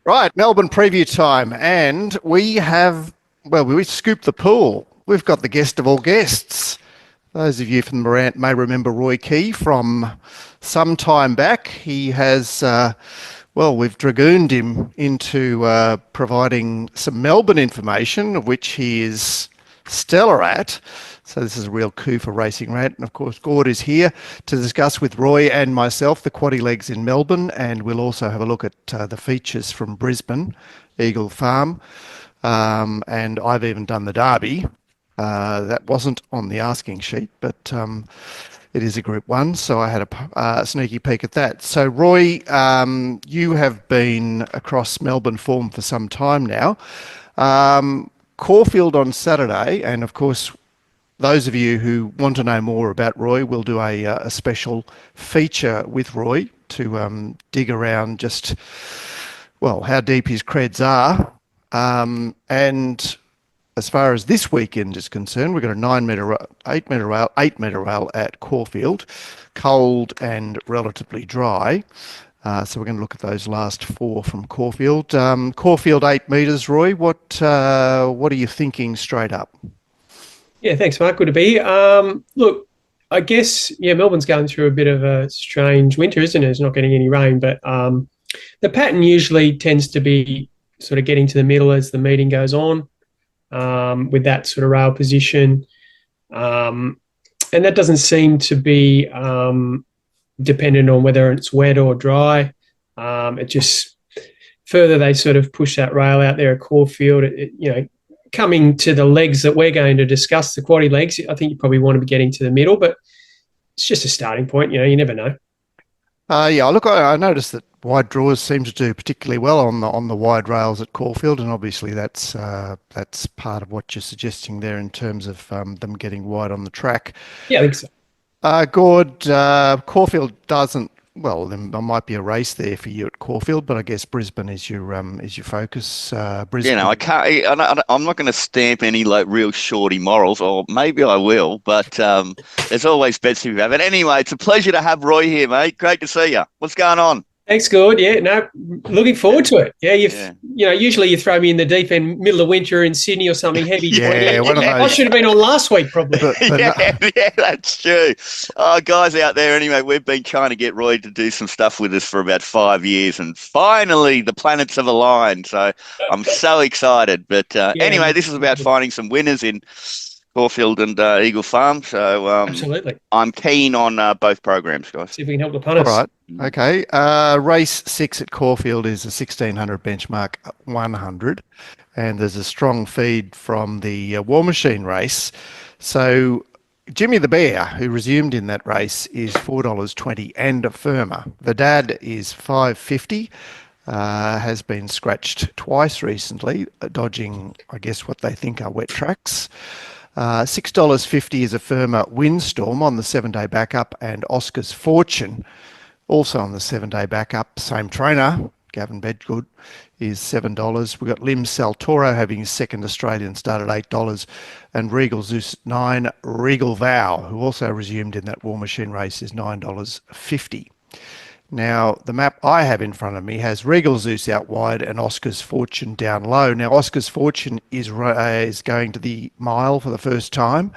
Right, Melbourne preview time, and we scooped the pool. We've got the guest of all guests. Those of you from Morant may remember Roy Key from some time back. He has, we've dragooned him into providing some Melbourne information, of which he is stellar at. So this is a real coup for Racing Rant. And of course, Gord is here to discuss with Roy and myself the quaddie legs in Melbourne. And we'll also have a look at the features from Brisbane, Eagle Farm. And I've even done the Derby. That wasn't on the asking sheet, but it is a Group 1. So I had a sneaky peek at that. So Roy, you have been across Melbourne form for some time now. Caulfield on Saturday, and of course, those of you who want to know more about Roy, we'll do a special feature with Roy to dig around just, how deep his creds are. And as far as this weekend is concerned, we've got a 8 metre rail at Caulfield, cold and relatively dry. So we're going to look at those last 4 from Caulfield. Caulfield 8 metres, Roy. What are you thinking straight up? Yeah, thanks, Mark. Good to be here. Look, I guess, Melbourne's going through a bit of a strange winter, isn't it? It's not getting any rain, but the pattern usually tends to be sort of getting to the middle as the meeting goes on with that sort of rail position. And that doesn't seem to be dependent on whether it's wet or dry. It just, further they sort of push that rail out there at Caulfield, coming to the legs that we're going to discuss, the quaddie legs, I think you probably want to be getting to the middle, but it's just a starting point. You never know. Look, I noticed that wide drawers seem to do particularly well on the wide rails at Caulfield, and obviously that's part of what you're suggesting there in terms of them getting wide on the track. Yeah, I think so. Gord, Caulfield doesn't. Well, there might be a race there for you at Caulfield, but I guess Brisbane is your focus. Brisbane. I can't. I'm not going to stamp any real shorty morals, or maybe I will. But there's always bets to be had. But anyway, it's a pleasure to have Roy here, mate. Great to see you. What's going on? Thanks, Gord. Yeah, no, looking forward to it. Usually you throw me in the deep end, middle of winter in Sydney or something heavy. I should have been on last week, probably. Yeah, that's true. Oh, guys out there, anyway, we've been trying to get Roy to do some stuff with us for about 5 years, and finally the planets have aligned. So I'm so excited. But anyway, this is about finding some winners in Caulfield and Eagle Farm. So absolutely, I'm keen on both programs, guys. See if we can help the punters. All right. Okay. Race 6 at Caulfield is a 1600 benchmark 100, and there's a strong feed from the War Machine race. So Jimmy the Bear, who resumed in that race, is $4.20 and a firmer. The Dad is $5.50. Has been scratched twice recently, dodging, I guess, what they think are wet tracks. $6.50 is a firmer Windstorm on the 7-day backup, and Oscar's Fortune, also on the 7-day backup, same trainer, Gavin Bedgood, is $7. We've got Lim Saltoro having his second Australian start at $8, and Regal Zeus at $9. Regal Vow, who also resumed in that War Machine race, is $9.50. Now, the map I have in front of me has Regal Zeus out wide and Oscar's Fortune down low. Now, Oscar's Fortune is going to the mile for the first time.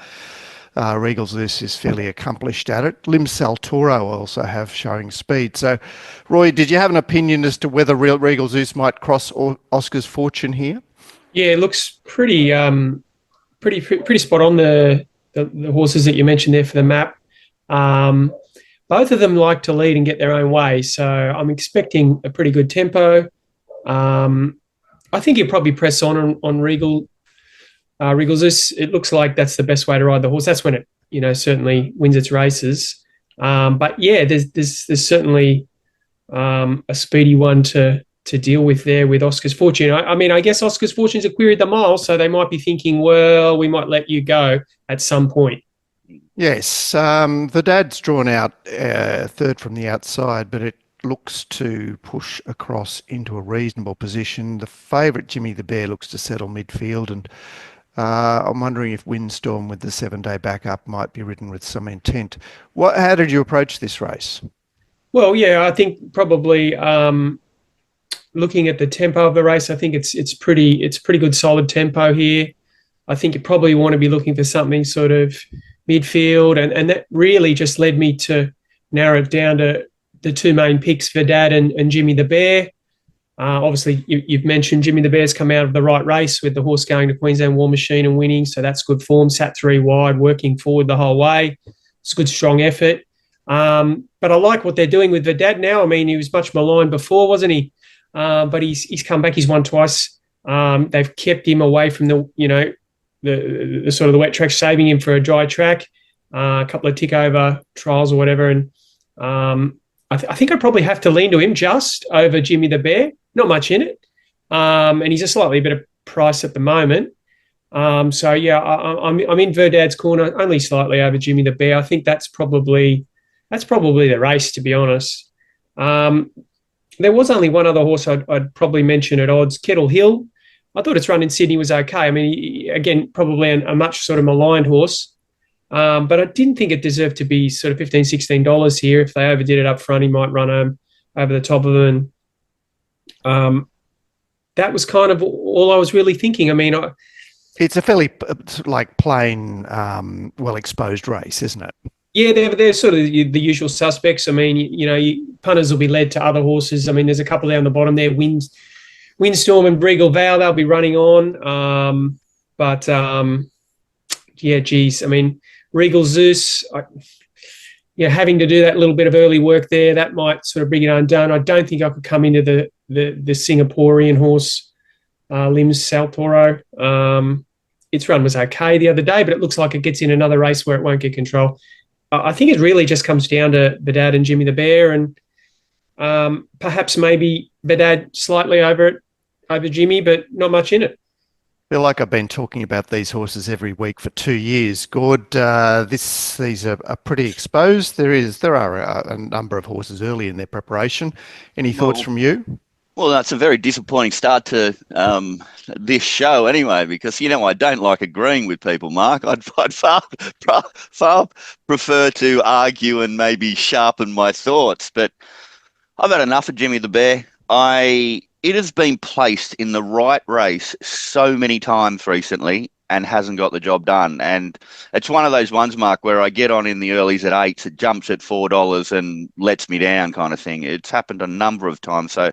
Regal Zeus is fairly accomplished at it. Lim Saltoro also have showing speed. So, Roy, did you have an opinion as to whether Regal Zeus might cross Oscar's Fortune here? Yeah, it looks pretty spot on, the horses that you mentioned there for the map. Both of them like to lead and get their own way, so I'm expecting a pretty good tempo. I think he'll probably press on Regal Zeus. It looks like that's the best way to ride the horse. That's when it, certainly wins its races. But yeah, there's certainly a speedy one to deal with there with Oscar's Fortune. I guess Oscar's Fortune's a query at the mile, so they might be thinking, well, we might let you go at some point. Yes, the Dad's drawn out third from the outside, but it looks to push across into a reasonable position. The favourite, Jimmy the Bear, looks to settle midfield, and I'm wondering if Windstorm with the 7-day backup might be ridden with some intent. How did you approach this race? Well, yeah, I think probably looking at the tempo of the race, I think it's pretty good, solid tempo here. I think you probably want to be looking for something sort of midfield, and that really just led me to narrow it down to the two main picks, Verdad and Jimmy the Bear. Obviously, you've mentioned Jimmy the Bear's come out of the right race with the horse going to Queensland War Machine and winning, so that's good form. Sat 3 wide, working forward the whole way. It's a good, strong effort. But I like what they're doing with Verdad now. I mean, he was much maligned before, wasn't he? But he's come back. He's won twice. They've kept him away from the sort of the wet track, saving him for a dry track. A couple of tick over trials or whatever, and I think I'd probably have to lean to him just over Jimmy the Bear. Not much in it, and he's a slightly better price at the moment. So yeah, I'm in Verdad's corner, only slightly over Jimmy the Bear. I think that's probably the race, to be honest. There was only one other horse I'd probably mention at odds, Kettle Hill. I thought its run in Sydney was okay. I mean, again, probably a much sort of maligned horse. But I didn't think it deserved to be sort of $15, $16 here. If they overdid it up front, he might run over the top of them. And that was kind of all I was really thinking. I mean, it's a fairly plain, well-exposed race, isn't it? Yeah, they're sort of the usual suspects. I mean, punters will be led to other horses. I mean, there's a couple down the bottom there, Windstorm and Breagle Vow, they'll be running on. Yeah, geez, I mean, Regal Zeus, having to do that little bit of early work there, that might sort of bring it undone. I don't think I could come into the Singaporean horse, Limbs Saltoro. Its run was okay the other day, but it looks like it gets in another race where it won't get control. I think it really just comes down to Verdad and Jimmy the Bear, and perhaps maybe Verdad slightly over Jimmy, but not much in it. I feel like I've been talking about these horses every week for 2 years. Gord, these are pretty exposed. There are a number of horses early in their preparation. Any thoughts from you? Well, that's a very disappointing start to this show anyway, because, I don't like agreeing with people, Mark. I'd far prefer to argue and maybe sharpen my thoughts, but I've had enough of Jimmy the Bear. It has been placed in the right race so many times recently and hasn't got the job done. And it's one of those ones, Mark, where I get on in the earlies at $8, it jumps at $4 and lets me down kind of thing. It's happened a number of times. So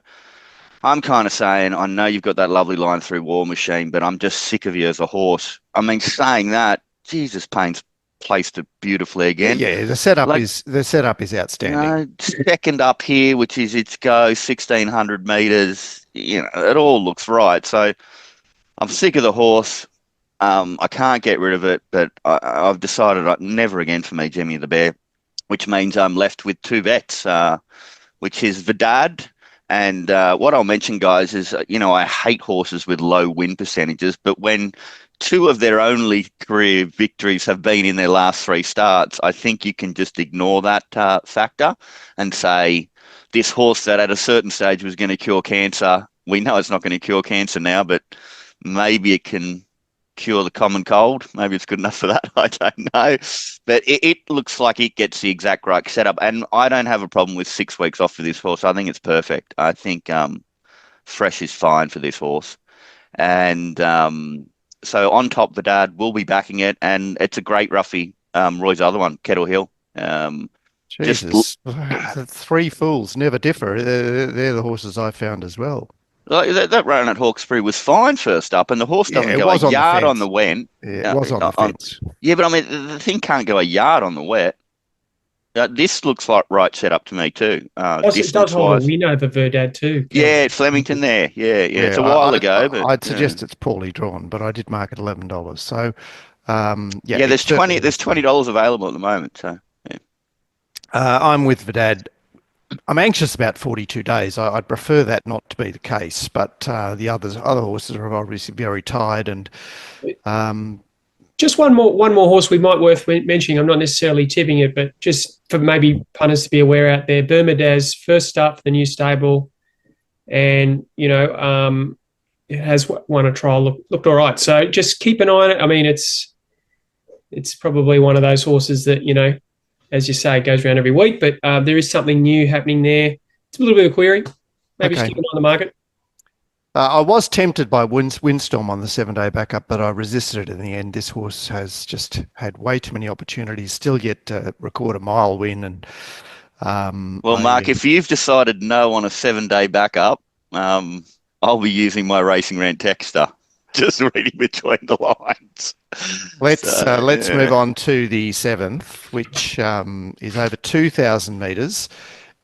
I'm kind of saying, I know you've got that lovely line through War Machine, but I'm just sick of you as a horse. I mean, saying that, Jesus, Payne's placed it beautifully again. Yeah, the setup is outstanding. Second up here, which is its go, 1,600 meters. It all looks right. So I'm sick of the horse. I can't get rid of it, but I've decided never again for me, Jimmy the Bear, which means I'm left with two vets, which is Verdad. And what I'll mention, guys, is, I hate horses with low win percentages, but when two of their only career victories have been in their last 3 starts, I think you can just ignore that factor and say this horse that at a certain stage was going to cure cancer, we know it's not going to cure cancer now, but maybe it can cure the common cold. Maybe it's good enough for that. I don't know. But it looks like it gets the exact right setup. And I don't have a problem with 6 weeks off for this horse. I think it's perfect. I think fresh is fine for this horse. And so on top, Verdad will be backing it. And it's a great roughie. Roy's other one, Kettle Hill. Jesus, 3 fools never differ. They're the horses I found as well. Like that run at Hawkesbury was fine first up, and the horse doesn't go a yard on the wet. Yeah, it was on the fence. Yeah, but I mean, the thing can't go a yard on the wet. This looks like right setup to me too. It does hold a win over Verdad too. Yeah, Flemington there. Yeah. It's a while ago. But I'd suggest it's poorly drawn, but I did mark it $11. So, there's $20 available at the moment. So, yeah. I'm with Verdad. I'm anxious about 42 days. I'd prefer that not to be the case, but the other horses are obviously very tired. And just one more horse we might worth mentioning. I'm not necessarily tipping it, but just for maybe punters to be aware out there. Bermudez, first start for the new stable, and it has won a trial, looked all right. So just keep an eye on it. I mean, it's probably one of those horses that, as you say, goes around every week, but there is something new happening there. It's a little bit of a query. Maybe Okay. stick it on the market. I was tempted by Windstorm on the 7-day backup, but I resisted it in the end. This horse has just had way too many opportunities, still yet to record a mile win. And well, Mark, if you've decided no on a 7-day backup, I'll be using my Racing Rant texter. Just reading between the lines. Let's move on to the 7th, which is over 2,000 metres.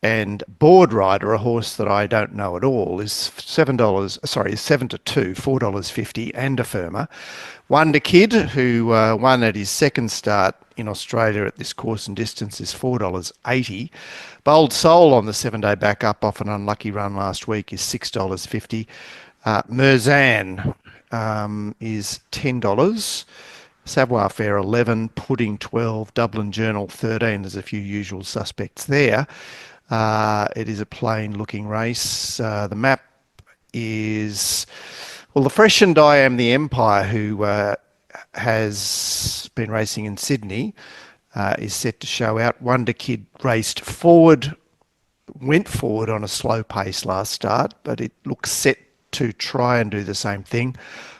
And Board Rider, a horse that I don't know at all, is $7 to 2, $4.50 and a firmer. Wonder Kid, who won at his second start in Australia at this course and distance, is $4.80. Bold Soul on the 7-day backup off an unlucky run last week is $6.50. Merzan is $10. Savoir Faire 11, Pudding 12, Dublin Journal 13. There's a few usual suspects there. It is a plain looking race. The map is, well, the freshened I Am the Empire, who has been racing in Sydney, is set to show out. Wonder Kid went forward on a slow pace last start, but it looks set to try and do the same thing.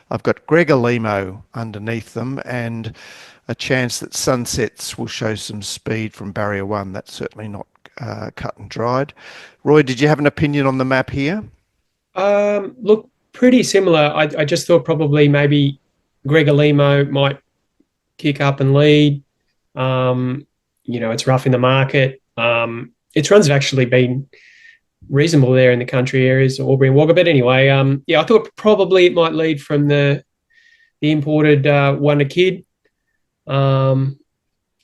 I've got Gregor Limo underneath them and a chance that Sunsets will show some speed from Barrier 1. That's certainly not cut and dried. Roy, did you have an opinion on the map here? Look, pretty similar. I just thought probably maybe Gregor Limo might kick up and lead. It's rough in the market. Its runs have actually been reasonable there in the country areas, Albury and Wagga. But anyway, I thought probably it might lead from the imported Wonder Kid. I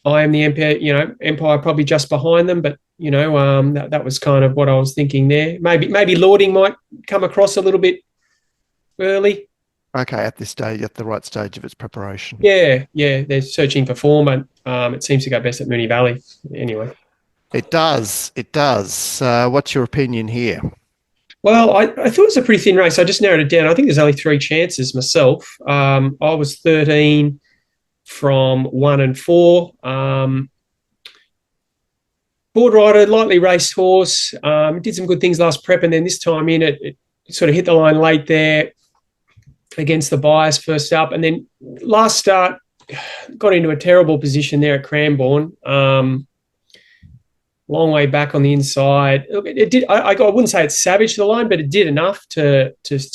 Am the Empire, Empire probably just behind them, but that was kind of what I was thinking there. Maybe Lording might come across a little bit early. Okay, at the right stage of its preparation. Yeah, they're searching for form, and it seems to go best at Moonee Valley. Anyway, it does. What's your opinion here? Well, I thought it was a pretty thin race. I just narrowed it down. I think there's only 3 chances myself. I was 13 from 1 and 4. Board Rider, lightly raced horse. Did some good things last prep, and then this time in it sort of hit the line late there against the bias first up, and then last start got into a terrible position there at Cranbourne. Long way back on the inside. It did. I wouldn't say it savaged the line, but it did enough to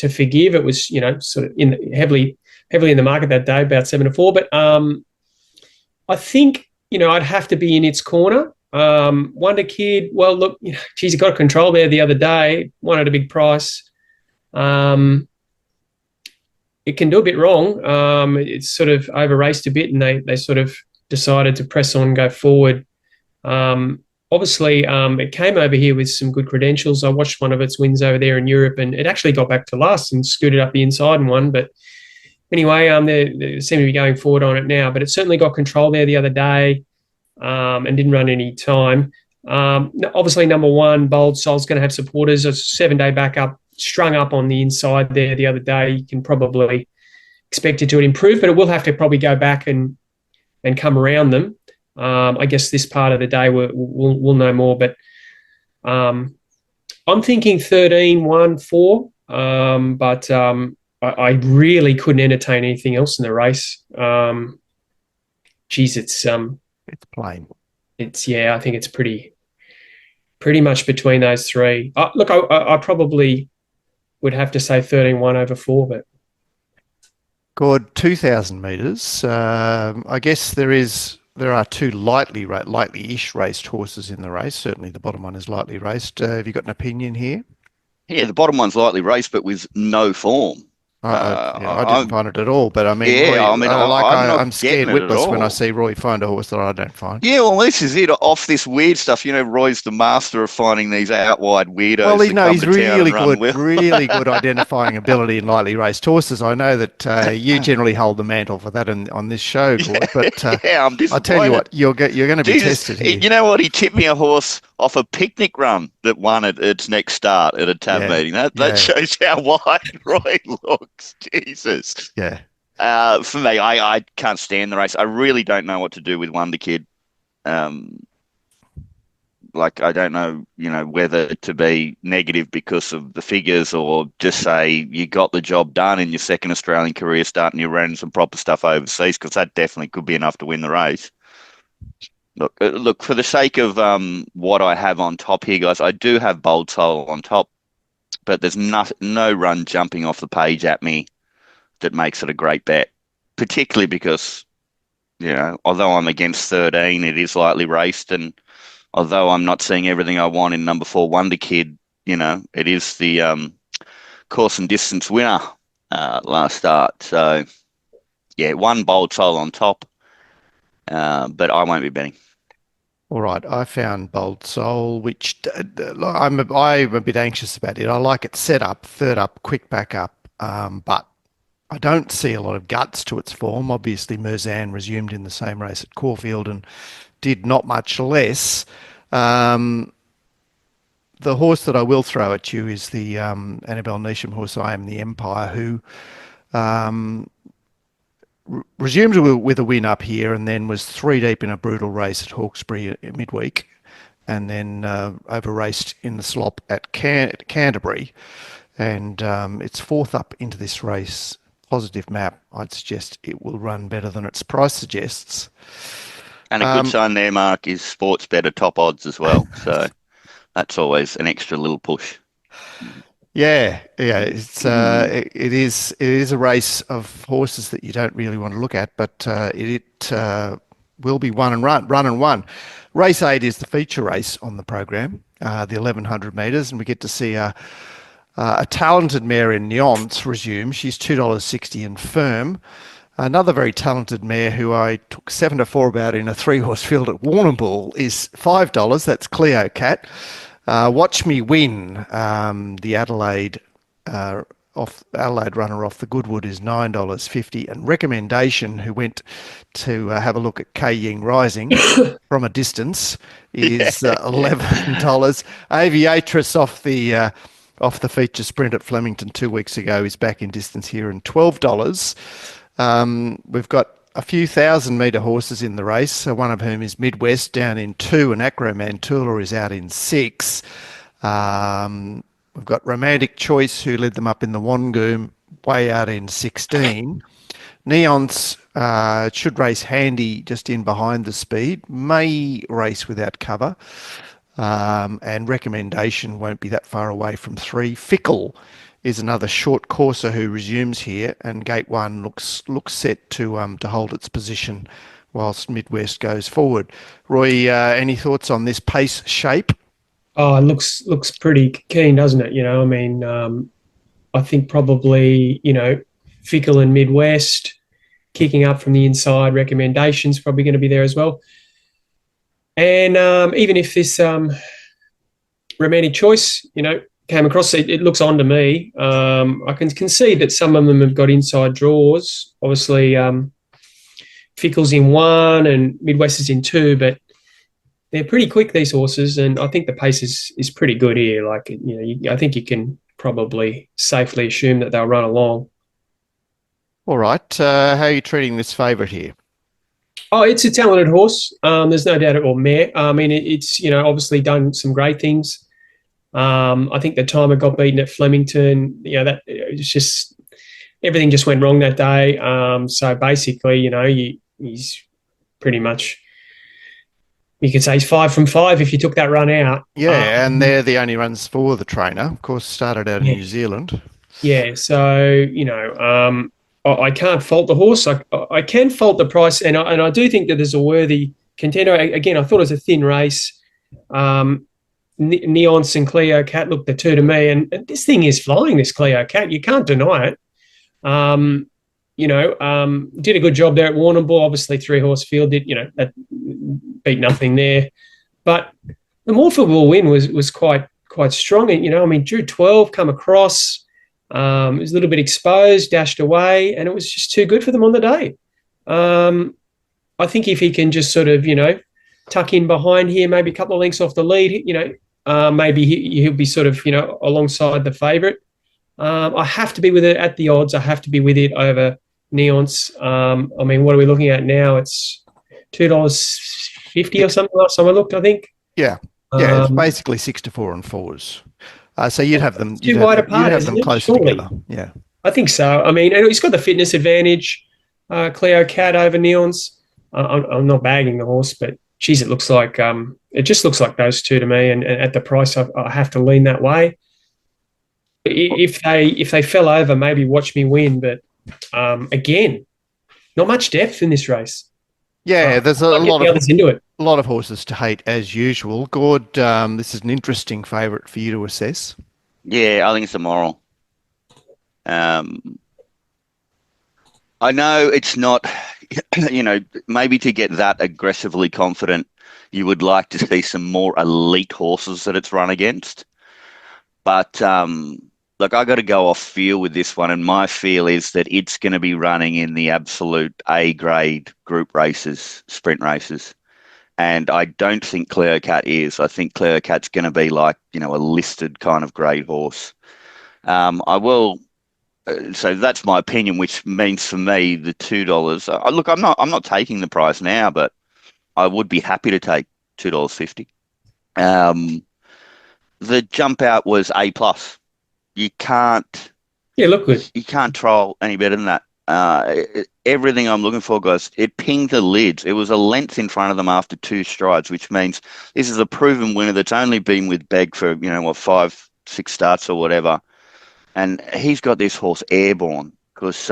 forgive. It was sort of heavily in the market that day, about 7 to 4. But I think I'd have to be in its corner. Wonder Kid. Well, look, geez, it got control there the other day. Won at a big price. It can do a bit wrong. It's sort of over raced a bit, and they sort of decided to press on and go forward. Obviously, it came over here with some good credentials. I watched one of its wins over there in Europe, and it actually got back to last and scooted up the inside and won. But anyway, they seem to be going forward on it now. But it certainly got control there the other day and didn't run any time. Obviously, number 1, Bold Soul's going to have supporters. A 7-day backup, strung up on the inside there the other day. You can probably expect it to improve, but it will have to probably go back and come around them. I guess this part of the day we'll know more, but I'm thinking 13, 1, 4, but I really couldn't entertain anything else in the race. It's plain. I think it's pretty much between those 3. Look, I probably would have to say 13, 1 over 4, but Gord, 2,000 metres. I guess there are 2 lightly-ish raced horses in the race. Certainly the bottom one is lightly raced. Have you got an opinion here? Yeah, the bottom one's lightly raced, but with no form. I didn't find it at all, but I mean, Yeah, Roy, I'm not scared getting it at witless when I all. see Roy find a horse that I don't find. Yeah, well, this is it. Off this weird stuff, Roy's the master of finding these out wide weirdos. Well, that come he's to town really and run good, well. really good identifying ability in lightly raced horses. I know that you generally hold the mantle for that on this show, Gord, but Yeah, I'm disappointed. I tell you what, you're going to be Jesus, tested here. you know what? He tipped me a horse off a picnic run that won at its next start at a tab meeting. That shows how wide Roy looks. Jesus. Yeah. For me, I can't stand the race. I really don't know what to do with Wonder Kid. I don't know, whether to be negative because of the figures or just say you got the job done in your second Australian career, starting your running some proper stuff overseas, because that definitely could be enough to win the race. Look, for the sake of what I have on top here, guys, I do have Bold Soul on top, but there's no run jumping off the page at me that makes it a great bet, particularly because, although I'm against 13, it is lightly raced, and although I'm not seeing everything I want in number 4 Wonder Kid, it is the course and distance winner last start. So, yeah, 1 Bold Soul on top, but I won't be betting. All right, I found Bold Soul, which I'm a bit anxious about it. I like it set up, third up, quick back up, but I don't see a lot of guts to its form. Obviously, Merzan resumed in the same race at Caulfield and did not much less. The horse that I will throw at you is the Annabelle Neasham horse, I Am the Empire, who resumed with a win up here and then was 3 deep in a brutal race at Hawkesbury midweek, and then over-raced in the slop at Canterbury. And it's 4th up into this race. Positive map, I'd suggest it will run better than its price suggests. And a good sign there, Mark, is Sports Better top odds as well. So that's always an extra little push. Yeah. It's it is a race of horses that you don't really want to look at, but it will be run and one. Race 8 is the feature race on the program, the 1100 metres, and we get to see a talented mare in Nyons resume. She's $2.60 and firm. Another very talented mare who I took 7-4 about in a 3-horse field at Warrnambool is $5. That's Cleo Cat. Watch Me Win, the Adelaide runner off the Goodwood, is $9.50. And Recommendation, who went to have a look at K Ying Rising from a distance, is $11. Aviatrix off the feature sprint at Flemington 2 weeks ago is back in distance here and $12. We've got a few 1,000-metre horses in the race, one of whom is Midwest down in 2, and Acromantula is out in 6. We've got Romantic Choice, who led them up in the Wangoom, way out in 16. Neons should race handy just in behind the speed, may race without cover, and Recommendation won't be that far away from 3. Fickle is another short courser who resumes here, and Gate 1 looks set to hold its position whilst Midwest goes forward. Roy, any thoughts on this pace shape? Oh, it looks pretty keen, doesn't it? I think probably, Fickle and Midwest kicking up from the inside. Recommendation's probably going to be there as well. And even if this Romantic Choice, came across, it looks on to me. I can concede that some of them have got inside draws. Obviously, Fickle's in 1 and Midwest is in 2, but they're pretty quick, these horses, and I think the pace is pretty good here. I think you can probably safely assume that they'll run along. All right. How are you treating this favourite here? Oh, it's a talented horse. There's no doubt, or mare. I mean, it's obviously done some great things. I think the time it got beaten at Flemington, that it's just everything just went wrong that day. So basically, he's pretty much, you could say he's 5 from 5 if you took that run out. Yeah, and they're the only runs for the trainer. Of course, started out in New Zealand. Yeah, so I can't fault the horse. I can fault the price, and I do think that there's a worthy contender. Again, I thought it was a thin race. Neons and Cleo Cat looked the two to me, and this thing is flying, this Cleo Cat. You can't deny it. Did a good job there at Warrnambool. Obviously, 3-horse field did, that beat nothing there. But the Morphable win was quite strong. And, drew 12, come across. It was a little bit exposed, dashed away, and it was just too good for them on the day. I think if he can just sort of, tuck in behind here, maybe a couple of lengths off the lead, maybe he'll be sort of, alongside the favourite. I have to be with it at the odds. I have to be with it over Neonce. I mean, what are we looking at now? It's $2.50 or something last time I looked, I think. Yeah. Yeah, it's basically 6 to 4 and 4s. So you'd have them too wide apart, you'd have them closer together. Yeah. I think so. I mean, and he's got the fitness advantage. Cleo Cat over Neonce. I'm not bagging the horse, but geez, it just looks like those two to me. And at the price, I have to lean that way. If they fell over, maybe watch me win. But again, not much depth in this race. Yeah, there's a lot of others into it. A lot of horses to hate as usual. Gord, this is an interesting favourite for you to assess. Yeah, I think it's a moral. I know it's not, maybe to get that aggressively confident, you would like to see some more elite horses that it's run against. But look, I got to go off feel with this one, and my feel is that it's going to be running in the absolute A grade group races, sprint races. And I don't think Cleo Cat is. I think Cleo Cat's going to be like, a listed kind of grade horse. I will. So that's my opinion, which means for me the $2. Look, I'm not taking the price now, but I would be happy to take $2.50. The jump out was A+. You can't. Yeah, look good. You can't trial any better than that. Everything I'm looking for, guys, it pinged the lids. It was a length in front of them after 2 strides, which means this is a proven winner that's only been with Begg for 5, 6 starts or whatever. And he's got this horse airborne because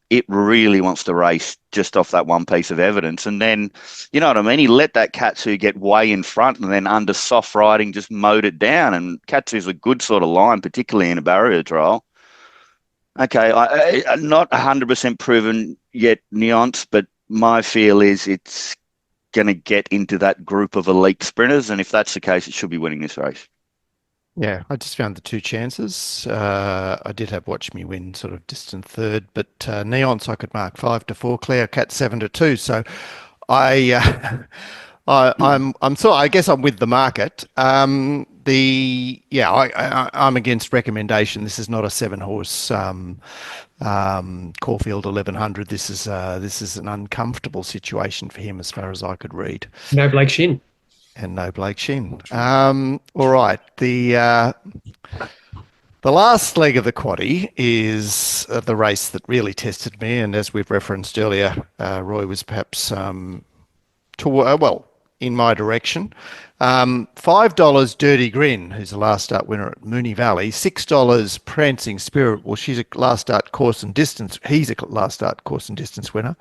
it really wants to race just off that one piece of evidence. And then, you know what I mean? He let that Katsu get way in front and then under soft riding just mowed it down. And Katsu's a good sort of line, particularly in a barrier trial. Okay, I'm not 100% proven yet, Neonce, but my feel is it's going to get into that group of elite sprinters. And if that's the case, it should be winning this race. Yeah, I just found the 2 chances. I did have Watch Me Win sort of distant third, but Neonce I could mark 5 to 4, Cleo Cat 7 to 2. So I guess I'm with the market. I'm against recommendation. This is not a 7-horse Caulfield 1100. This is an uncomfortable situation for him as far as I could read. No Blake Shin. And no Blake Shin. All right. The last leg of the quaddie is the race that really tested me. And as we've referenced earlier, Roy was perhaps in my direction. $5 Dirty Grin, who's a last start winner at Moonee Valley. $6 Prancing Spirit. Well, she's a last start course and distance. He's a last start course and distance winner.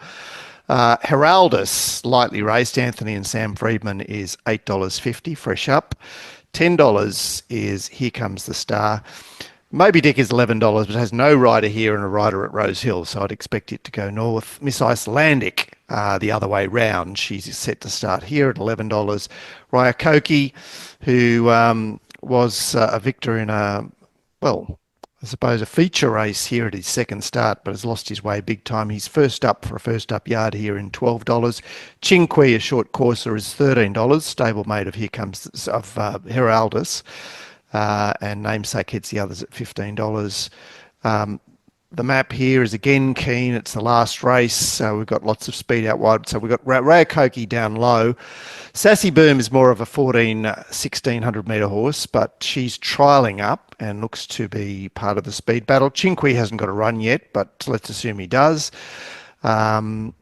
Heraldus, lightly raced, Anthony and Sam Friedman, is $8.50, fresh up. $10 is Here Comes the Star. Moby Dick is $11, but has no rider here and a rider at Rose Hill, so I'd expect it to go north. Miss Icelandic, the other way round. She's set to start here at $11. Raya Koki, who was a victor in a feature race here at his second start, but has lost his way big time. He's first up for a first up yard here in $12. Chinqui, a short courser, is $13. Stablemate of Heraldus. And Namesake hits the others at $15. The map here is again keen. It's the last race, so we've got lots of speed out wide. So we've got Rayakoki down low. Sassy Boom is more of a 1,600 metre horse, but she's trialling up and looks to be part of the speed battle. Chinqui hasn't got a run yet, but let's assume he does. Talbraga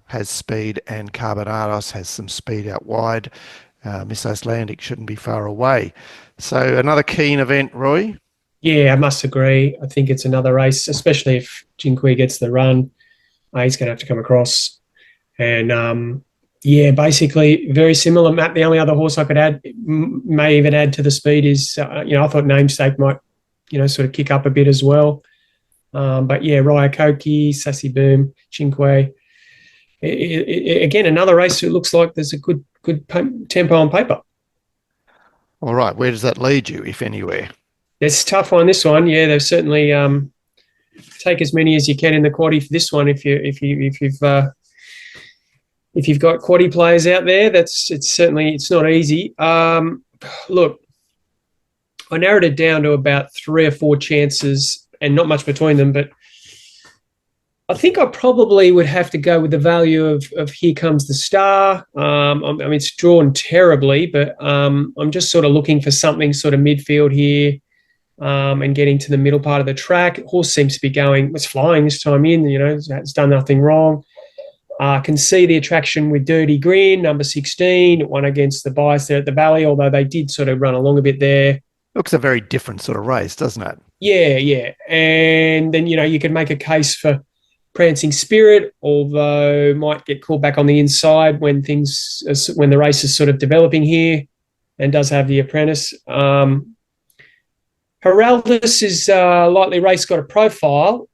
has speed and Carbonados has some speed out wide. Miss Icelandic shouldn't be far away. So another keen event, Roy? Yeah, I must agree. I think it's another race, especially if Chinqui gets the run. He's going to have to come across. And, basically very similar map. The only other horse I could add, may even add to the speed is, I thought Namesake might, sort of kick up a bit as well. Raya Koki, Sassy Boom, Chinqui. Again, another race that looks like there's a good tempo on paper. All right. Where does that lead you, if anywhere? It's tough on this one. Yeah, they've certainly take as many as you can in the quaddie for this one. If you've got quaddie players out there, it's not easy. look, I narrowed it down to about 3 or 4 chances and not much between them, but I think I probably would have to go with the value of Here Comes the Star. I mean, it's drawn terribly, but I'm just sort of looking for something sort of midfield here, and getting to the middle part of the track. Horse seems to be it's flying this time in, it's done nothing wrong. Can see the attraction with Dirty Grin, number 16. It won against the bias there at the Valley, although they did sort of run along a bit there. Looks a very different sort of race, doesn't it? Yeah. And then, you could make a case for Prancing Spirit, although might get called back on the inside when the race is sort of developing here, and does have the apprentice. Heraldus is lightly raced, got a profile.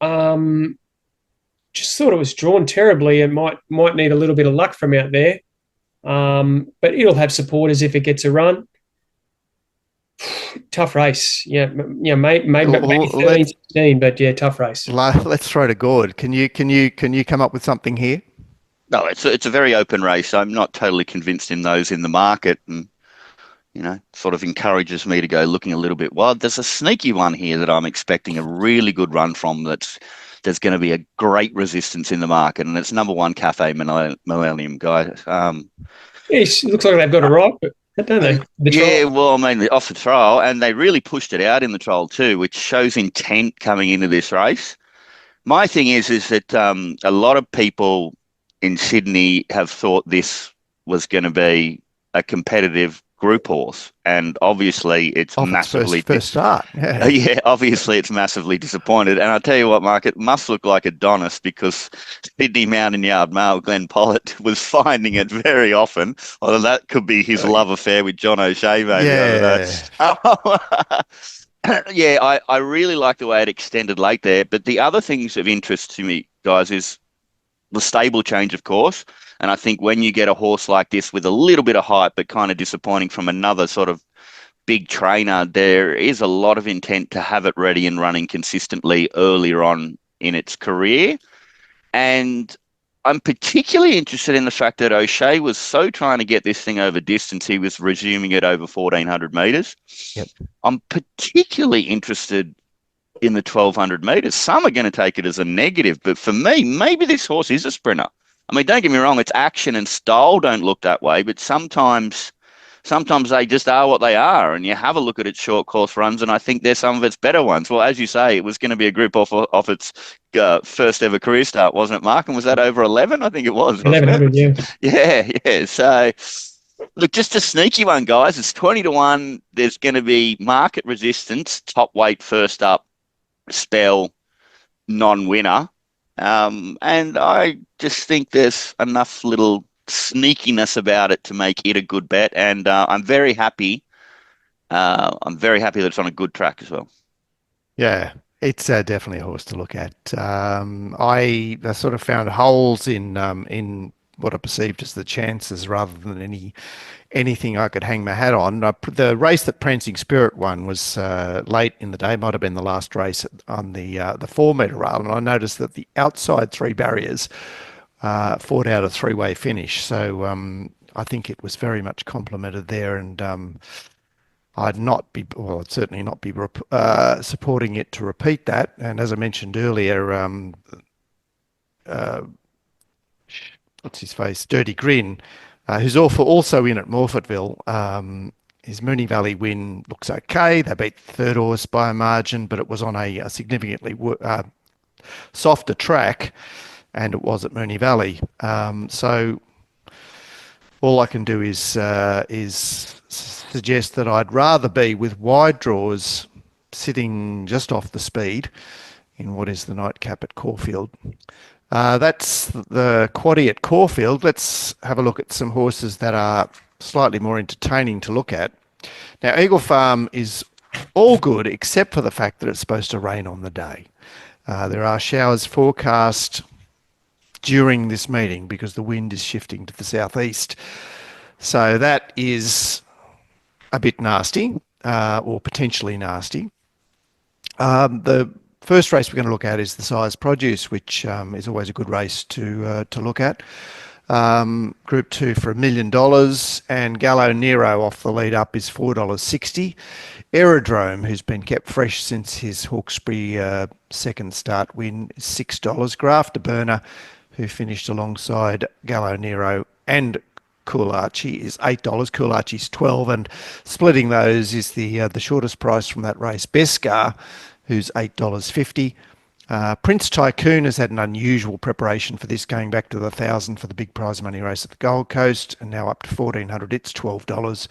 Just thought it was drawn terribly and might need a little bit of luck from out there. But it'll have supporters if it gets a run. Tough race. Yeah, maybe 13, 16, but yeah, tough race. Let's throw to Gord. Can you come up with something here? No, it's a very open race. I'm not totally convinced in those in the market, and sort of encourages me to go looking a little bit wild. There's a sneaky one here that I'm expecting a really good run from. There's going to be a great resistance in the market, and it's number 1 Cafe Millennium, guys. It looks like they've got it right, but don't they? Well, I mean, off the trial, and they really pushed it out in the trial too, which shows intent coming into this race. My thing is that a lot of people in Sydney have thought this was going to be a competitive group horse, and obviously it's massively first start. Obviously it's massively disappointed. And I'll tell you what, Mark, it must look like Adonis, because Sydney Mountain Yard male Glenn Pollitt was finding it very often, although that could be his love affair with John O'Shea maybe. I really like the way it extended late there. But the other things of interest to me, guys, is the stable change, of course. And I think when you get a horse like this with a little bit of hype but kind of disappointing from another sort of big trainer, there is a lot of intent to have it ready and running consistently earlier on in its career. And I'm particularly interested in the fact that O'Shea was so trying to get this thing over distance, he was resuming it over 1,400 metres. Yep. I'm particularly interested in the 1,200 metres. Some are going to take it as a negative, but for me, maybe this horse is a sprinter. I mean, don't get me wrong, its action and style don't look that way, but sometimes they just are what they are, and you have a look at its short course runs, and I think they're some of its better ones. Well, as you say, it was going to be a group off its first ever career start, wasn't it, Mark? And was that over 11? I think it was. 1100, yeah. Yeah. So, look, just a sneaky one, guys. It's 20-1. There's going to be market resistance, top weight first up, spell, non-winner. And I just think there's enough little sneakiness about it to make it a good bet. And I'm very happy. I'm very happy that it's on a good track as well. Yeah, it's definitely a horse to look at. I sort of found holes in what I perceived as the chances rather than anything I could hang my hat on. The race that Prancing Spirit won was late in the day, might have been the last race on the 4 metre rail, and I noticed that the outside 3 barriers fought out a 3-way finish. So I think it was very much complimented there, and I'd certainly not be supporting it to repeat that. And as I mentioned earlier, what's his face, Dirty Grin, who's also in at Morfettville. His Moonee Valley win looks okay. They beat the third horse by a margin, but it was on a significantly softer track, and it was at Moonee Valley. So all I can do is suggest that I'd rather be with wide draws sitting just off the speed in what is the nightcap at Caulfield. That's the quaddie at Caulfield. Let's have a look at some horses that are slightly more entertaining to look at. Now, Eagle Farm is all good except for the fact that it's supposed to rain on the day. There are showers forecast during this meeting because the wind is shifting to the southeast. So that is a bit nasty, or potentially nasty. The first race we're going to look at is the Size Produce, which is always a good race to look at. Group 2 for $1 million, and Gallo Nero off the lead up is $4.60. Aerodrome, who's been kept fresh since his Hawkesbury second start win, is $6. Grafter Burner, who finished alongside Gallo Nero and CAUL E is $8. CAUL E's $12, and splitting those is the shortest price from that race, Beskar, who's $8.50. Prince Tycoon has had an unusual preparation for this, going back to the 1,000 for the big prize money race at the Gold Coast, and now up to 1,400. It's $12,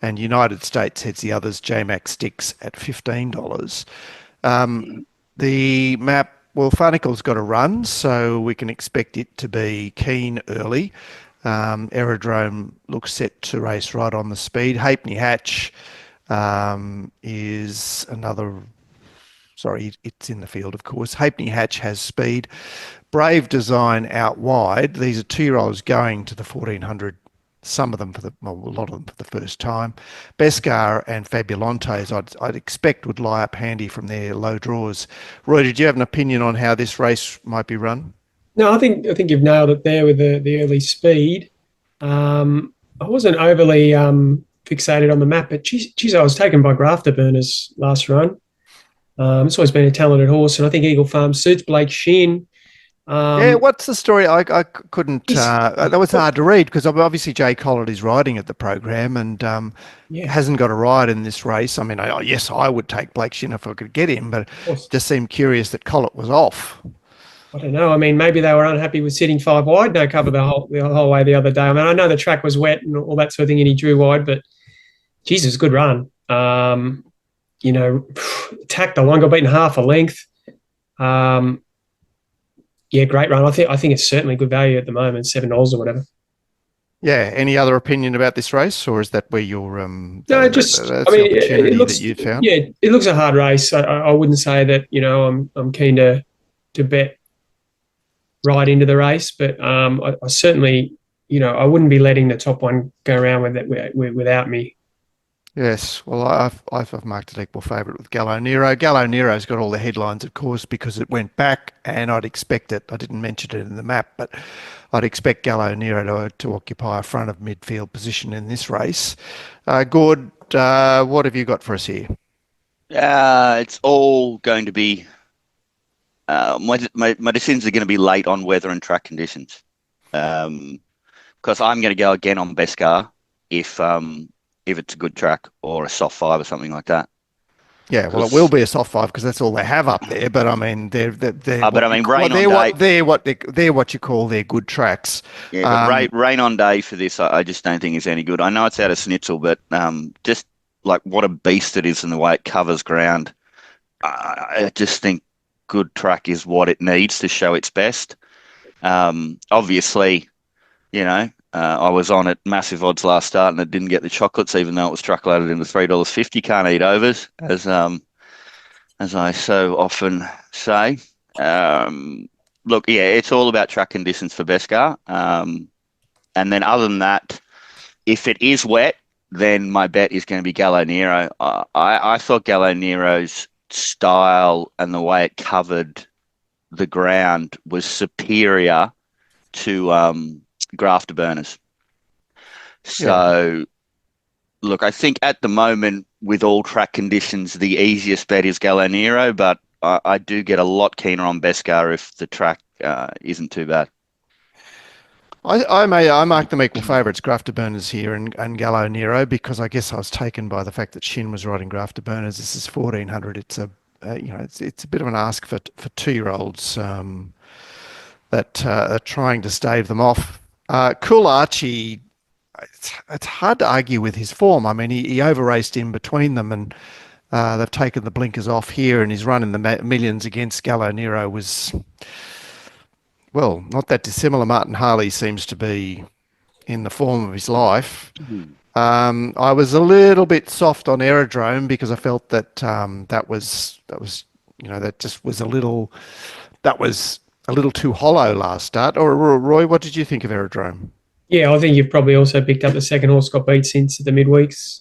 and United States heads the others. JMac Sticks at $15. The map, well, Farnicle's got a run, so we can expect it to be keen early. Aerodrome looks set to race right on the speed. Halfpenny Hatch is another. Sorry, it's in the field, of course. Halfpenny Hatch has speed. Brave Design out wide. These are 2-year-olds going to the 1,400. Some of them a lot of them for the first time. Beskar and Fabulantes, I'd expect, would lie up handy from their low draws. Roy, did you have an opinion on how this race might be run? No, I think you've nailed it there with the early speed. I wasn't overly fixated on the map, but geez, I was taken by Grafter Burner's last run. It's always been a talented horse, and I think Eagle Farm suits Blake Shin. Yeah, what's the story? I couldn't. That was hard to read because obviously Jay Collett is riding at the program and hasn't got a ride in this race. I mean, yes, I would take Blake Shin if I could get him, but it just seemed curious that Collett was off. I don't know. I mean, maybe they were unhappy with sitting 5 wide, no cover the whole way the other day. I mean, I know the track was wet and all that sort of thing, and he drew wide, but Jesus, good run. Attacked the one, got beaten half a length. Great run. I think it's certainly good value at the moment, $7 or whatever. Yeah. Any other opinion about this race, or is that where you're? No, it looks. That you found? Yeah, it looks a hard race. I wouldn't say that I'm keen to bet right into the race, but I certainly I wouldn't be letting the top one go around without me. Yes, well, I've marked it equal favourite with Gallo Nero. Gallo Nero's got all the headlines, of course, because it went back, and I'd expect it. I didn't mention it in the map, but I'd expect Gallo Nero to occupy a front of midfield position in this race. Gord, what have you got for us here? It's all going to be. My decisions are going to be late on weather and track conditions, because I'm going to go again on Beskar if it's a good track or a soft 5 or something like that. Yeah, well, it will be a soft 5 because that's all they have up there. But I mean, they're what you call their good tracks. Yeah, but rain on day for this, I just don't think is any good. I know it's out of Schnitzel, but just like what a beast it is and the way it covers ground, I just think good track is what it needs to show its best. Obviously, I was on at massive odds last start and it didn't get the chocolates, even though it was truck loaded into $3.50. Can't eat overs, as I so often say. Look, it's all about track conditions for Beskar. And then other than that, if it is wet, then my bet is going to be Gallo Nero. I thought Gallo Nero's style and the way it covered the ground was superior to Grafter Burners. So, Look, I think at the moment, with all track conditions, the easiest bet is Gallo Nero, but I do get a lot keener on Beskar if the track isn't too bad. I mark them equal favourites, Grafter Burners here and Gallo Nero, because I guess I was taken by the fact that Shin was riding Grafter Burners. This is 1,400. It's a it's a bit of an ask for 2-year-olds that are trying to stave them off. CAUL E, it's hard to argue with his form. I mean, he over-raced in between them, and they've taken the blinkers off here, and his run in the millions against Gallo Nero was, well, not that dissimilar. Martin Harley seems to be in the form of his life. Mm-hmm. I was a little bit soft on Aerodrome because I felt that that was a little too hollow last start. Or Roy, what did you think of Aerodrome? Yeah, I think you've probably also picked up the second horse got beat since the midweeks.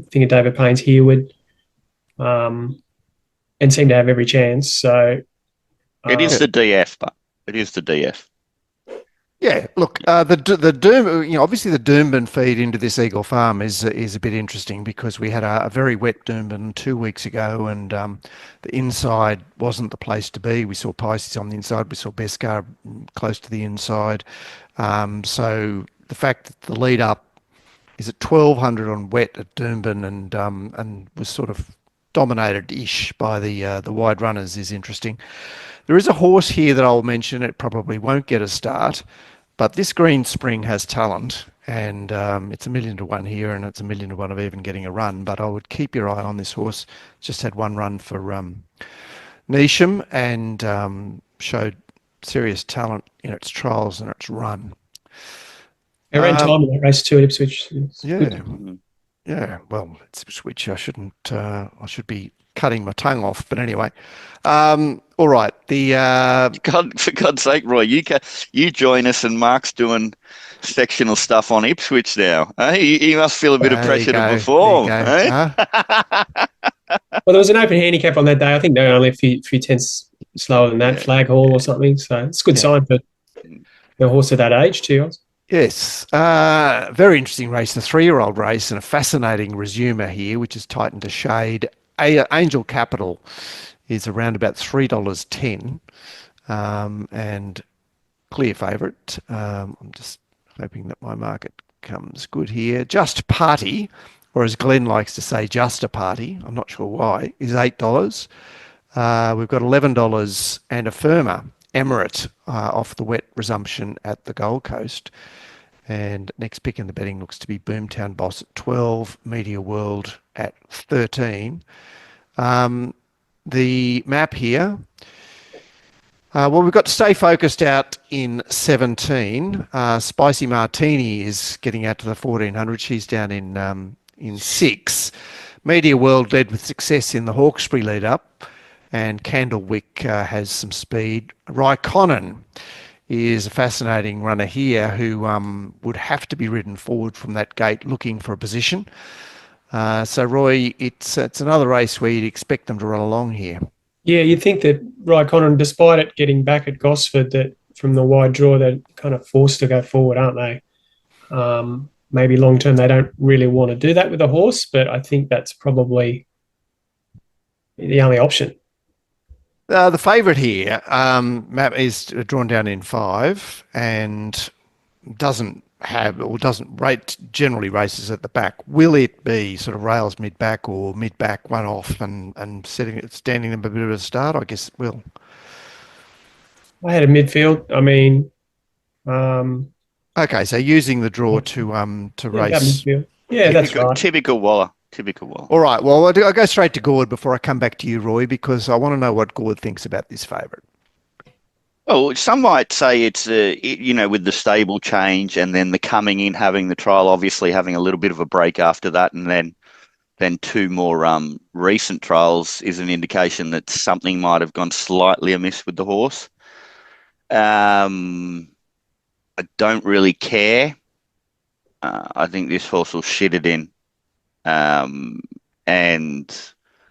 Think of David Payne's Hereward, and seemed to have every chance. So it is the DF, but it is the DF. Yeah, look, the Doom, obviously the Doomben feed into this Eagle Farm is a bit interesting because we had a very wet Doomben 2 weeks ago, and the inside wasn't the place to be. We saw Pisces on the inside, we saw Beskar close to the inside. So the fact that the lead up is at 1200 on wet at Doomben and was sort of dominated-ish by the wide runners is interesting. There is a horse here that I'll mention. It probably won't get a start, but this Green Spring has talent, and it's 1,000,000 to 1 here, and it's 1,000,000 to 1 of even getting a run. But I would keep your eye on this horse. Just had one run for Neesham and showed serious talent in its trials and its run. I ran time in that race too at Ipswich. Yeah, Good. yeah. Well, it's Ipswich. I shouldn't. I should be cutting my tongue off. But anyway, all right. For God's sake, Roy, you join us, and Mark's doing sectional stuff on Ipswich now. He must feel a bit of pressure to perform. Well, there was an open handicap on that day. I think they were only a few tenths slower than that, Flag Hall or something. So it's a good sign for a horse of that age too. Yes, very interesting race, the 3-year-old race, and a fascinating resumer here, which is tightened to shade. Angel Capital is around about $3.10, and clear favourite. I'm just hoping that my market comes good here. Just Party, or as Glenn likes to say, Just a Party, I'm not sure why, is $8. We've got $11 and a firmer, Emirate, off the wet resumption at the Gold Coast. And next pick in the betting looks to be Boomtown Boss at 12, Media World at 13. The map here, well, we've got to stay focused out in 17. Spicy Martini is getting out to the 1400. She's down in 6. Media World led with success in the Hawkesbury lead up, and Candlewick has some speed. Raikkonen is a fascinating runner here who would have to be ridden forward from that gate looking for a position. So, Roy, it's another race where you'd expect them to run along here. Yeah, you'd think that Raikkonen, despite it getting back at Gosford, that from the wide draw, they're kind of forced to go forward, aren't they? Maybe long term they don't really want to do that with a horse, but I think that's probably the only option. The favourite here, Map, is drawn down in 5 and doesn't rate, generally races at the back. Will it be sort of rails mid-back or mid-back one off and standing them a bit of a start? I guess it will. I had a midfield. I mean, okay, so using the draw to race. Yeah, that's right. Typical Waller. All right. Well, I'll go straight to Gord before I come back to you, Roy, because I want to know what Gord thinks about this favourite. Oh, some might say it's with the stable change and then the coming in, having the trial, obviously having a little bit of a break after that, and then 2 more recent trials is an indication that something might have gone slightly amiss with the horse. I don't really care. I think this horse will shit it in. And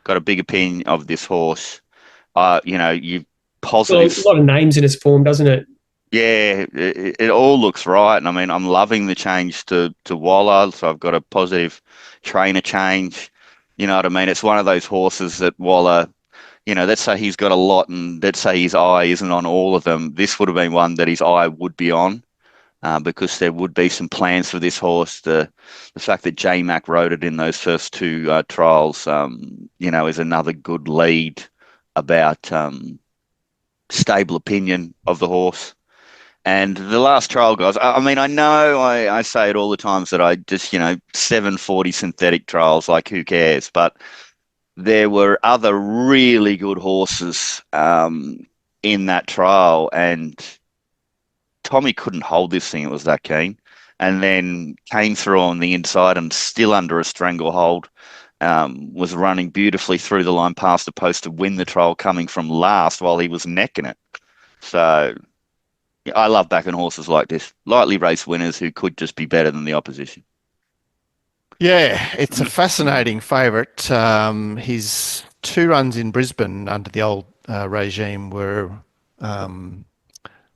got a big opinion of this horse. You positive. Well, a lot of names in his form, doesn't it? Yeah, it all looks right. And I mean, I'm loving the change to Waller. So I've got a positive trainer change. You know what I mean? It's one of those horses that Waller, let's say he's got a lot and let's say his eye isn't on all of them. This would have been one that his eye would be on. Because there would be some plans for this horse. The fact that J-Mac rode it in those first 2 trials, is another good lead about stable opinion of the horse. And the last trial, guys, I mean, I know I say it all the times that I just, 740 synthetic trials, like who cares? But there were other really good horses in that trial, and Tommy couldn't hold this thing. It was that keen, and then came through on the inside and still under a stranglehold. Was running beautifully through the line past the post to win the trial, coming from last while he was necking it. So I love backing horses like this, lightly raced winners who could just be better than the opposition. Yeah, it's a fascinating favourite. His 2 runs in Brisbane under the old regime were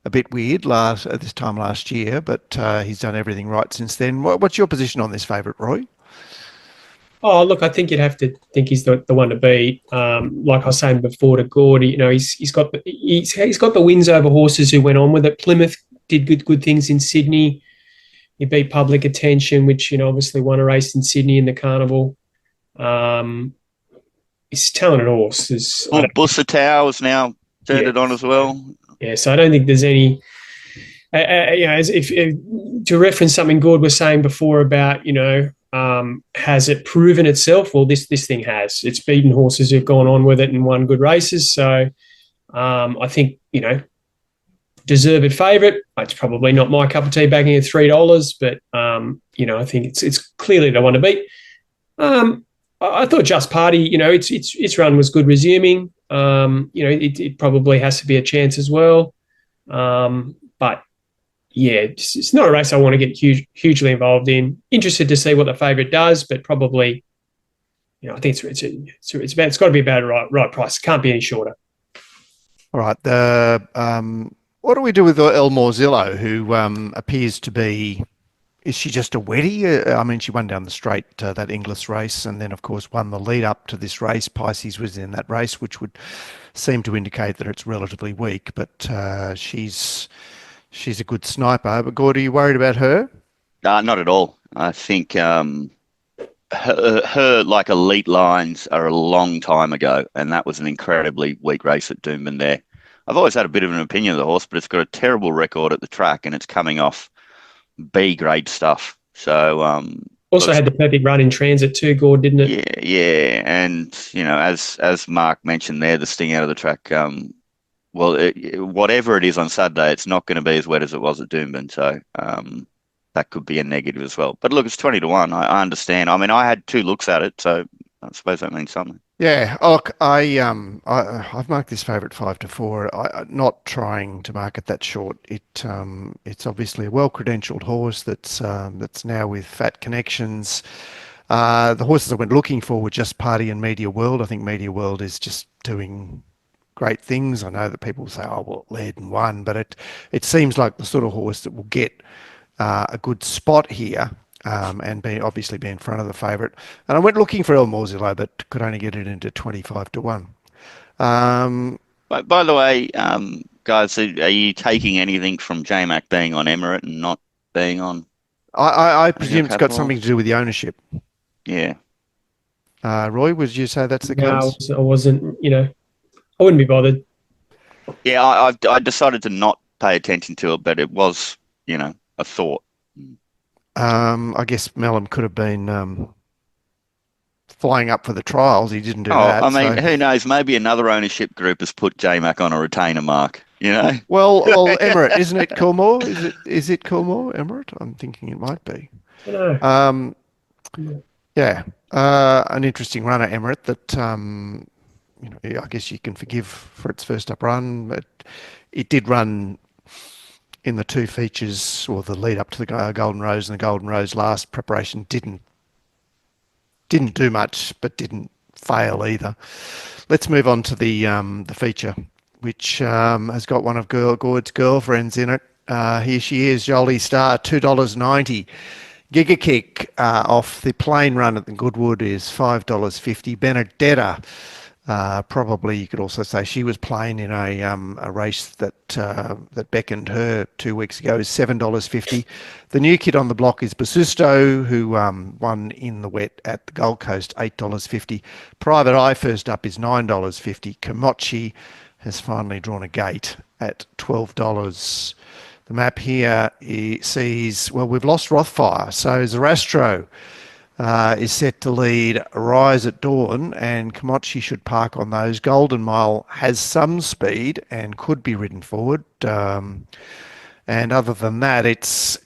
a bit weird at this time last year, but he's done everything right since then. What's your position on this favourite, Roy? Oh, look, I think you'd have to think he's the one to beat. Like I was saying before to Gordy, he's got the wins over horses who went on with it. Plymouth did good things in Sydney. He beat Public Attention, which obviously won a race in Sydney in the Carnival. He's a talented horse. Bussatow has now turned it on as well. Yeah, so I don't think there's any. To reference something Gord was saying before about has it proven itself? Well, this thing has. It's beaten horses who've gone on with it and won good races. So I think deserved favourite. It's probably not my cup of tea, backing at $3, but I think it's clearly the one to beat. I thought Just Party, its run was good resuming. It probably has to be a chance as well. But yeah, it's not a race I want to get hugely involved in. Interested to see what the favourite does, but probably, I think it's got to be about a right price. It can't be any shorter. All right. What do we do with Elmore Zillow, who appears to be? Is she just a weddie? I mean, she won down the straight that Inglis race, and then of course won the lead up to this race. Pisces was in that race, which would seem to indicate that it's relatively weak, but she's a good sniper. But Gord, are you worried about her? Not at all. I think her like elite lines are a long time ago, and that was an incredibly weak race at Doomben there. I've always had a bit of an opinion of the horse, but it's got a terrible record at the track, and it's coming off B grade stuff. So also had the perfect run in transit too, Gord, didn't it? Yeah, and as Mark mentioned there, the sting out of the track. Whatever it is on Saturday, it's not going to be as wet as it was at Doomben, so that could be a negative as well. But look, it's 20-1. I understand. I mean, I had 2 looks at it, so I suppose that means something. Yeah, look, I've marked this favourite 5-4. I'm not trying to mark it that short. It's obviously a well-credentialed horse that's now with fat connections. The horses I went looking for were Just Party and Media World. I think Media World is just doing great things. I know that people say, "Oh, well, it led and won," but it seems like the sort of horse that will get a good spot here. And obviously be in front of the favourite. And I went looking for Elmore Zillow, but could only get it into 25-1. By the way, guys, are you taking anything from J-Mac being on Emirate and not being on? I presume it's got something to do with the ownership. Yeah. Roy, would you say that's the case? No, I wasn't. I wouldn't be bothered. Yeah, I decided to not pay attention to it, but it was, a thought. I guess Mellum could have been flying up for the trials. He didn't do that. I mean, who knows? Maybe another ownership group has put J-Mac on a retainer mark, Well, Emirate, isn't it Coolmore? Is it Coolmore, Emirate? I'm thinking it might be. No. Yeah. An interesting runner, Emirate, that, I guess you can forgive for its first up run, but it did run in the 2 features, or the lead up to the Golden Rose and the Golden Rose last preparation, didn't do much, but didn't fail either. Let's move on to the feature, which has got one of Gord's girlfriends in it. Here she is, Jolie Star, $2.90. Giga Kick off the plain run at the Goodwood is $5.50. Benedetta, probably you could also say she was playing in a race that beckoned her 2 weeks ago, is $7.50. The new kid on the block is Basusto, who won in the wet at the Gold Coast, $8.50. Private Eye first up is $9.50. Komochi has finally drawn a gate at $12. The map here sees, we've lost Rothfire, so Zarastro is set to lead Rise at Dawn, and Komochi should park on those. Golden Mile has some speed and could be ridden forward. And other than that, it's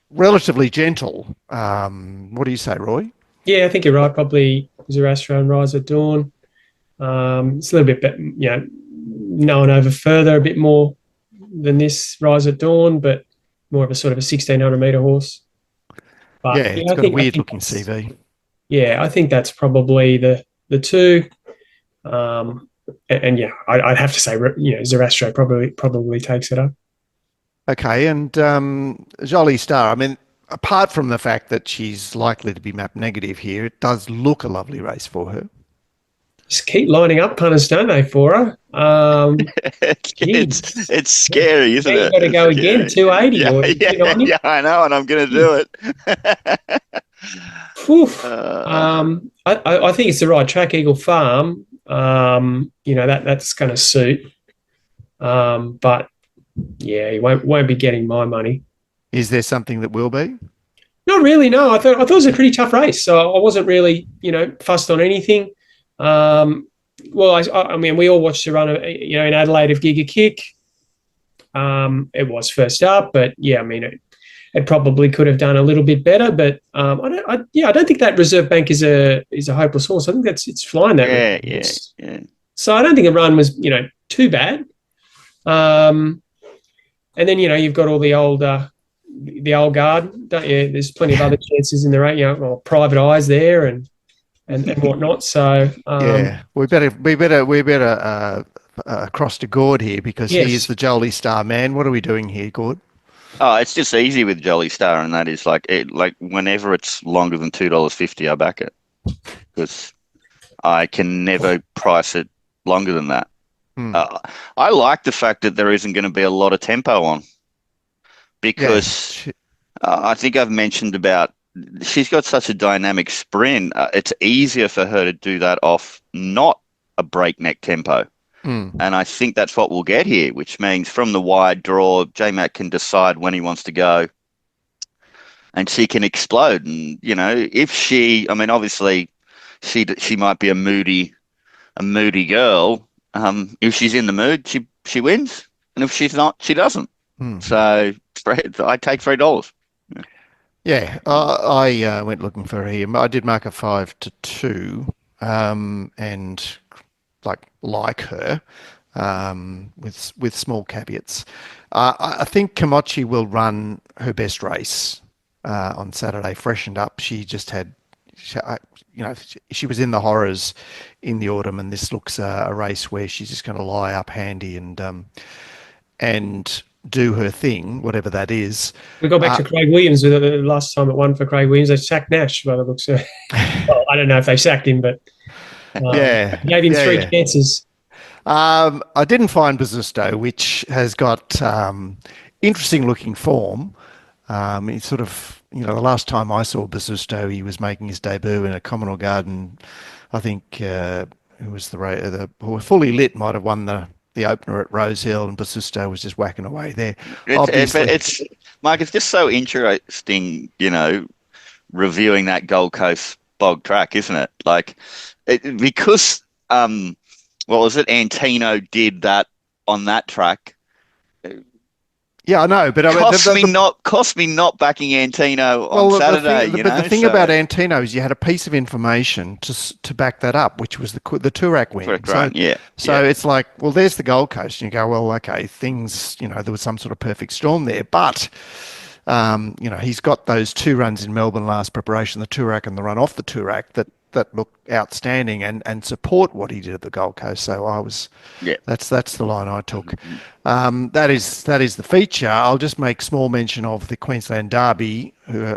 relatively gentle. What do you say, Roy? Yeah, I think you're right. Probably Zarastro and Rise at Dawn. It's a little bit better, known over further a bit more than this Rise at Dawn, but more of a sort of a 1,600 metre horse. But, it's got a weird looking CV. Yeah, I think that's probably the two. and yeah, I'd have to say, Zarastro probably takes it up. Okay, and Jolie Star, I mean, apart from the fact that she's likely to be map negative here, it does look a lovely race for her. Just keep lining up punters, don't they, for her? It's scary, isn't it? You've got to go again, 280 Yeah, or 290. yeah, I know, and I'm going to do it. I think it's the right track, Eagle Farm. That's going to suit. But yeah, he won't be getting my money. Is there something that will be? Not really. No, I thought it was a pretty tough race, so I wasn't really fussed on anything. I mean, we all watched the run of in Adelaide of Giga Kick. It was first up, but yeah, I mean, it probably could have done a little bit better. But I don't think that Reserve Bank is a hopeless horse. I think it's flying that. Yeah. So I don't think the run was too bad. And then you've got all the old guard, don't you? There's plenty of other chances in the race, Private Eyes there and whatnot. So yeah, we better cross to Gord here because he is the Jolie Star man. What are we doing here, Gord? Oh, it's just easy with Jolie Star, and that is like whenever it's longer than $2.50, I back it because I can never price it longer than that. I like the fact that there isn't going to be a lot of tempo on because I think I've mentioned about she's got such a dynamic sprint. It's easier for her to do that off not a breakneck tempo. And I think that's what we'll get here, which means from the wide draw, J-Mac can decide when he wants to go and she can explode. And, if obviously she might be a moody girl. If she's in the mood, she wins. And if she's not, she doesn't. So I take $3. Yeah, I went looking for her. I did mark a 5-2, and like her, with small caveats. I think Kamachi will run her best race on Saturday, freshened up. She just had, she was in the horrors in the autumn, and this looks a race where she's just going to lie up handy and do her thing, whatever that is. We go back to Craig Williams with the last time it won for Craig Williams. They sacked Nash by the looks of it. Well, I don't know if they sacked him, but gave him three chances. I didn't find Bazusto, which has got interesting looking form. It's sort of, the last time I saw Bazusto, he was making his debut in a Commonwealth Garden. I think it was the Fully Lit might have won the opener at Rosehill, and Bazusto was just whacking away there. It's Mike, it's just so interesting, reviewing that Gold Coast bog track, isn't it? Because Antino did that on that track. Yeah, I know, but cost me not backing Antino on Saturday. The thing about Antino is you had a piece of information to back that up, which was the Toorak win. So it's like, well, there's the Gold Coast, and you go, well, okay, things, there was some sort of perfect storm there, but he's got those 2 runs in Melbourne last preparation, the Toorak and the run off the Toorak that look outstanding and support what he did at the Gold Coast. So that's the line I took. That is the feature. I'll just make small mention of the Queensland Derby,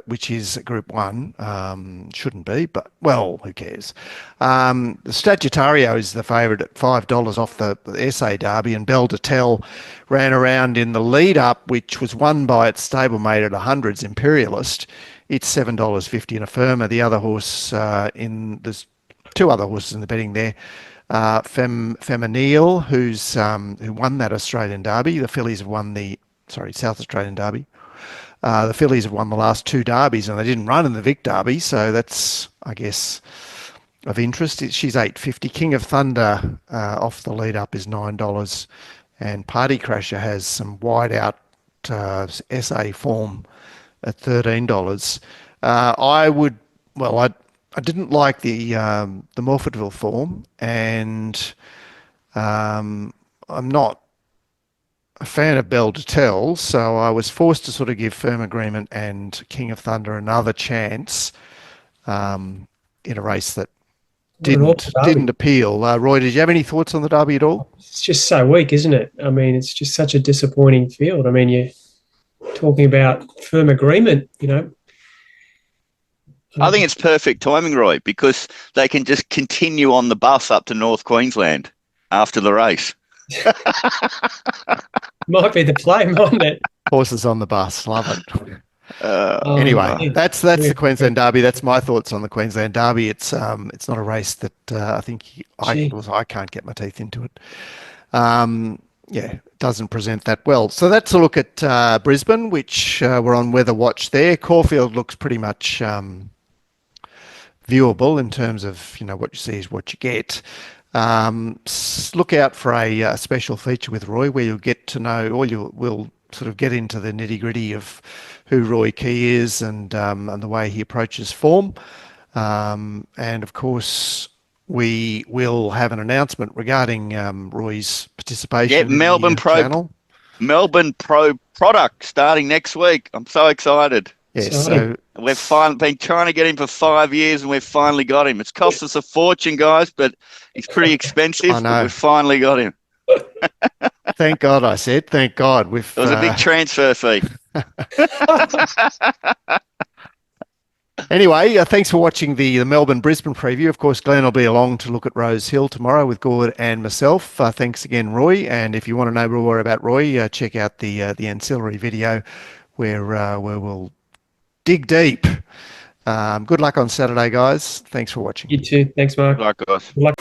which is Group 1. Shouldn't be, but well, who cares? The Stagitario is the favourite at $5 off the SA Derby, and Belle de Tel ran around in the lead up, which was won by its stablemate at 100's Imperialist. It's $7.50 in a firmer. The other horse there's 2 other horses in the betting there. Feminile, who won that Australian Derby. The fillies have won South Australian Derby. The fillies have won the last 2 derbies, and they didn't run in the Vic Derby, so that's, I guess, of interest. She's $8.50. King of Thunder off the lead up is $9, and Party Crasher has some wide out SA form at $13. I didn't like the Morfordville form, and I'm not a fan of Belle de Tel, so I was forced to sort of give Firm Agreement and King of Thunder another chance in a race that What an awful derby. didn't appeal. Roy, did you have any thoughts on the derby at all? It's just so weak, isn't it? I mean, it's just such a disappointing field. I mean, you're talking about firm agreement, you know. I think it's perfect timing, Roy, because they can just continue on the bus up to North Queensland after the race. Might be the play, mightn't it? Horses on the bus, love it. Anyway, Anyway, that's the Queensland Derby. That's my thoughts on the Queensland Derby. It's not a race that I think I can't get my teeth into it. It doesn't present that well. So that's a look at Brisbane, which we're on weather watch there. Caulfield looks pretty much viewable in terms of, what you see is what you get. Look out for a special feature with Roy where you'll get to know, or we'll sort of get into the nitty gritty of who Roy Key is and the way he approaches form. And of course, we will have an announcement regarding Roy's participation in Melbourne the Pro channel. Melbourne Pro product starting next week. I'm so excited. Yes, so we've been trying to get him for 5 years, and we've finally got him. It's cost us a fortune, guys, but he's pretty expensive. I know. But we've finally got him. thank God, I said. Thank God. It was a big transfer fee. Anyway, thanks for watching the Melbourne-Brisbane preview. Of course, Glenn will be along to look at Rose Hill tomorrow with Gord and myself. Thanks again, Roy. And if you want to know more about Roy, check out the ancillary video where we'll dig deep. Good luck on Saturday, guys. Thanks for watching. You too. Thanks, Mark. Good luck, guys. Good luck.